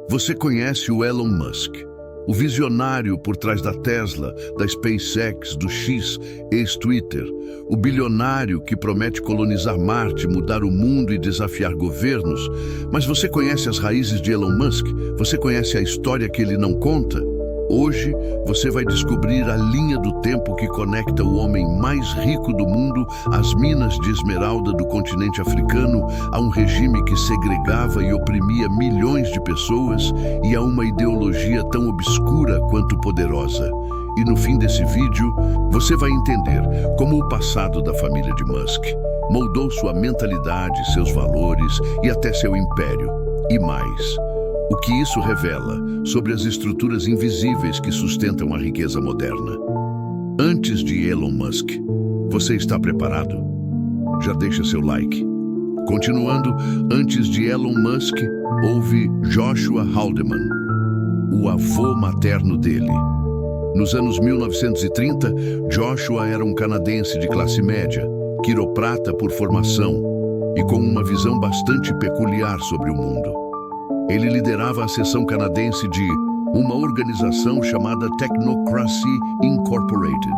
Você conhece o Elon Musk, o visionário por trás da Tesla, da SpaceX, do X, ex-Twitter, o bilionário que promete colonizar Marte, mudar o mundo e desafiar governos. Mas você conhece as raízes de Elon Musk? Você conhece a história que ele não conta? Hoje, você vai descobrir a linha do tempo que conecta o homem mais rico do mundo às minas de esmeralda do continente africano, a um regime que segregava e oprimia milhões de pessoas e a uma ideologia tão obscura quanto poderosa. E no fim desse vídeo, você vai entender como o passado da família de Musk moldou sua mentalidade, seus valores e até seu império. E mais, o que isso revela sobre as estruturas invisíveis que sustentam a riqueza moderna. Antes de Elon Musk, você está preparado? Já deixa seu like. Continuando, antes de Elon Musk, houve Joshua Haldeman, o avô materno dele. Nos anos 1930, Joshua era um canadense de classe média, quiroprata por formação e com uma visão bastante peculiar sobre o mundo. Ele liderava a seção canadense de uma organização chamada Technocracy Incorporated.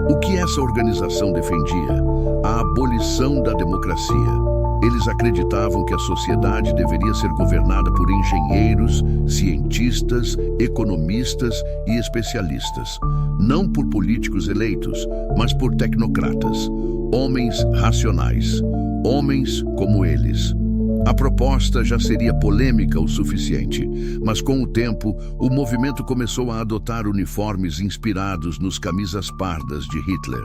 O que essa organização defendia? A abolição da democracia. Eles acreditavam que a sociedade deveria ser governada por engenheiros, cientistas, economistas e especialistas. Não por políticos eleitos, mas por tecnocratas. Homens racionais. Homens como eles. A proposta já seria polêmica o suficiente, mas com o tempo, o movimento começou a adotar uniformes inspirados nos camisas pardas de Hitler.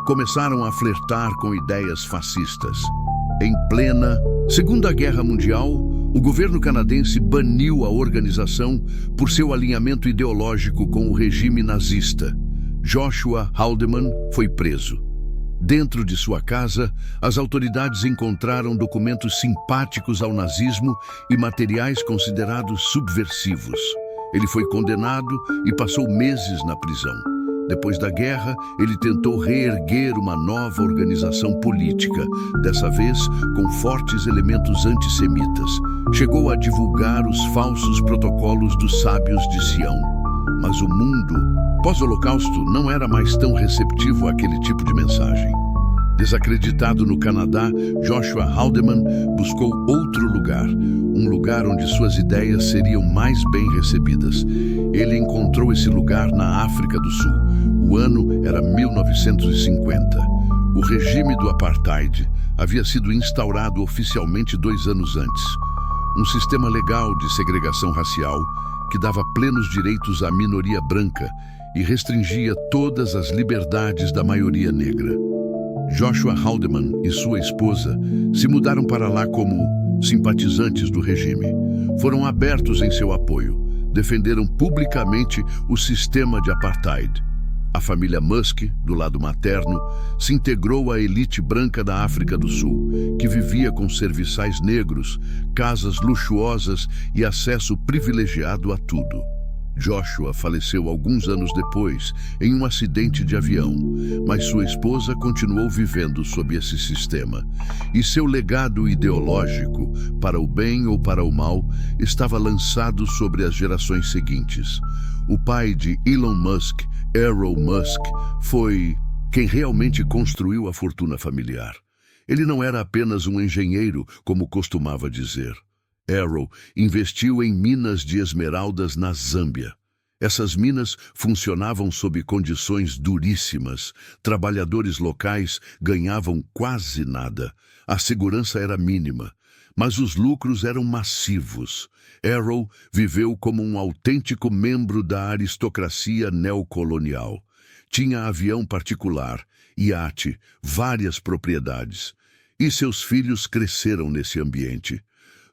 Começaram a flertar com ideias fascistas. Em plena Segunda Guerra Mundial, o governo canadense baniu a organização por seu alinhamento ideológico com o regime nazista. Joshua Haldeman foi preso. Dentro de sua casa, as autoridades encontraram documentos simpáticos ao nazismo e materiais considerados subversivos. Ele foi condenado e passou meses na prisão. Depois da guerra, ele tentou reerguer uma nova organização política, dessa vez com fortes elementos antissemitas. Chegou a divulgar os falsos protocolos dos sábios de Sião. Mas o mundo pós-Holocausto não era mais tão receptivo àquele tipo de mensagem. Desacreditado no Canadá, Joshua Haldeman buscou outro lugar, um lugar onde suas ideias seriam mais bem recebidas. Ele encontrou esse lugar na África do Sul. O ano era 1950. O regime do Apartheid havia sido instaurado oficialmente 2 anos antes. Um sistema legal de segregação racial que dava plenos direitos à minoria branca e restringia todas as liberdades da maioria negra. Joshua Haldeman e sua esposa se mudaram para lá como simpatizantes do regime. Foram abertos em seu apoio, defenderam publicamente o sistema de apartheid. A família Musk, do lado materno, se integrou à elite branca da África do Sul, que vivia com serviçais negros, casas luxuosas e acesso privilegiado a tudo. Joshua faleceu alguns anos depois, em um acidente de avião, mas sua esposa continuou vivendo sob esse sistema. E seu legado ideológico, para o bem ou para o mal, estava lançado sobre as gerações seguintes. O pai de Elon Musk, Errol Musk, foi quem realmente construiu a fortuna familiar. Ele não era apenas um engenheiro, como costumava dizer. Errol investiu em minas de esmeraldas na Zâmbia. Essas minas funcionavam sob condições duríssimas. Trabalhadores locais ganhavam quase nada. A segurança era mínima, mas os lucros eram massivos. Errol viveu como um autêntico membro da aristocracia neocolonial. Tinha avião particular, iate, várias propriedades. E seus filhos cresceram nesse ambiente.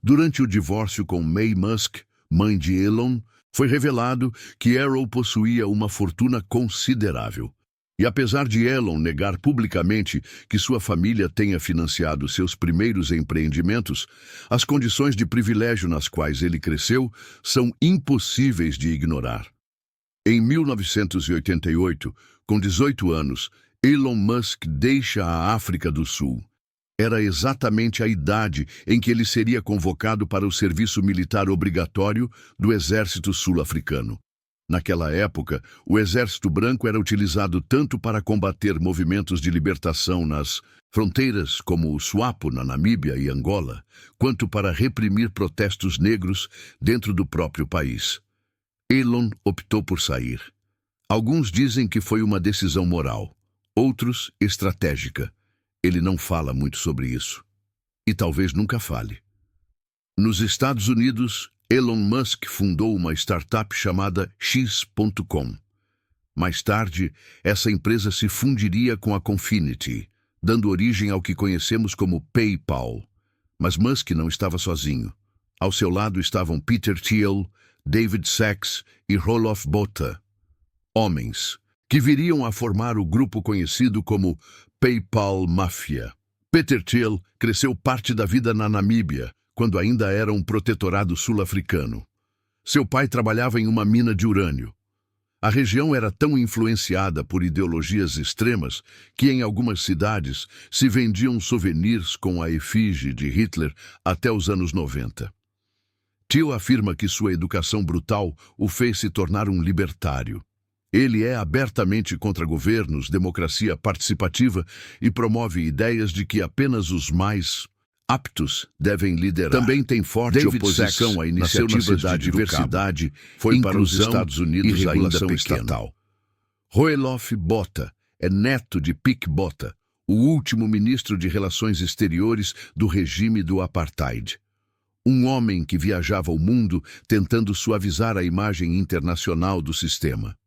Durante o divórcio com May Musk, mãe de Elon, foi revelado que Errol possuía uma fortuna considerável. E apesar de Elon negar publicamente que sua família tenha financiado seus primeiros empreendimentos, as condições de privilégio nas quais ele cresceu são impossíveis de ignorar. Em 1988, com 18 anos, Elon Musk deixa a África do Sul. Era exatamente a idade em que ele seria convocado para o serviço militar obrigatório do Exército Sul-Africano. Naquela época, o Exército Branco era utilizado tanto para combater movimentos de libertação nas fronteiras, como o SWAPO na Namíbia e Angola, quanto para reprimir protestos negros dentro do próprio país. Elon optou por sair. Alguns dizem que foi uma decisão moral, outros estratégica. Ele não fala muito sobre isso. E talvez nunca fale. Nos Estados Unidos, Elon Musk fundou uma startup chamada X.com. Mais tarde, essa empresa se fundiria com a Confinity, dando origem ao que conhecemos como PayPal. Mas Musk não estava sozinho. Ao seu lado estavam Peter Thiel, David Sacks e Roelof Botha. Homens que viriam a formar o grupo conhecido como PayPal Mafia. Peter Thiel cresceu parte da vida na Namíbia, quando ainda era um protetorado sul-africano. Seu pai trabalhava em uma mina de urânio. A região era tão influenciada por ideologias extremas que em algumas cidades se vendiam souvenirs com a efígie de Hitler até os anos 90. Thiel afirma que sua educação brutal o fez se tornar um libertário. Ele é abertamente contra governos, democracia participativa e promove ideias de que apenas os mais aptos devem liderar. Também tem forte oposição à iniciativas de diversidade, foi para os Estados Unidos e regulação estatal. Roelof Botha é neto de Pik Botha, o último ministro de Relações Exteriores do regime do Apartheid. Um homem que viajava o mundo tentando suavizar a imagem internacional do sistema.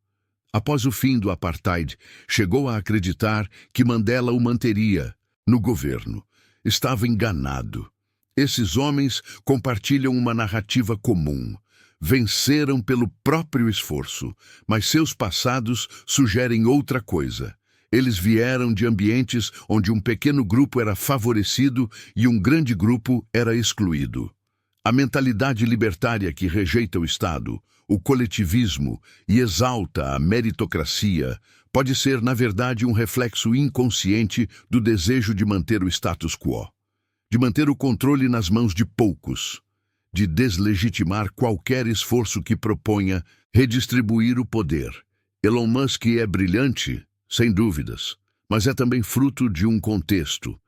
Após o fim do Apartheid, chegou a acreditar que Mandela o manteria no governo. Estava enganado. Esses homens compartilham uma narrativa comum. Venceram pelo próprio esforço, mas seus passados sugerem outra coisa. Eles vieram de ambientes onde um pequeno grupo era favorecido e um grande grupo era excluído. A mentalidade libertária que rejeita o Estado, o coletivismo e exalta a meritocracia pode ser, na verdade, um reflexo inconsciente do desejo de manter o status quo, de manter o controle nas mãos de poucos, de deslegitimar qualquer esforço que proponha redistribuir o poder. Elon Musk é brilhante, sem dúvidas, mas é também fruto de um contexto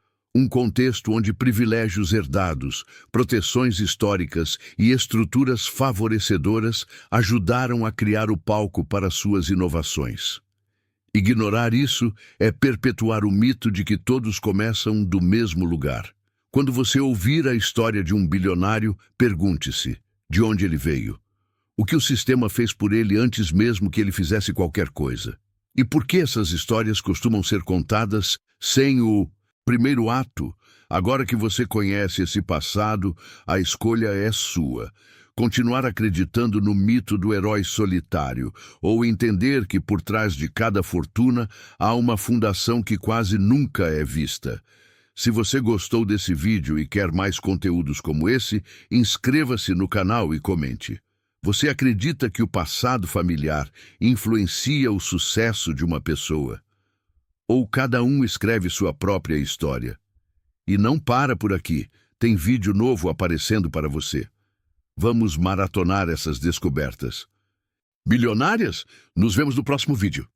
onde privilégios herdados, proteções históricas e estruturas favorecedoras ajudaram a criar o palco para suas inovações. Ignorar isso é perpetuar o mito de que todos começam do mesmo lugar. Quando você ouvir a história de um bilionário, pergunte-se de onde ele veio. O que o sistema fez por ele antes mesmo que ele fizesse qualquer coisa. E por que essas histórias costumam ser contadas sem o primeiro ato? Agora que você conhece esse passado, a escolha é sua. Continuar acreditando no mito do herói solitário, ou entender que por trás de cada fortuna há uma fundação que quase nunca é vista. Se você gostou desse vídeo e quer mais conteúdos como esse, inscreva-se no canal e comente. Você acredita que o passado familiar influencia o sucesso de uma pessoa? Ou cada um escreve sua própria história? E não para por aqui, tem vídeo novo aparecendo para você. Vamos maratonar essas descobertas. Bilionárias? Nos vemos no próximo vídeo.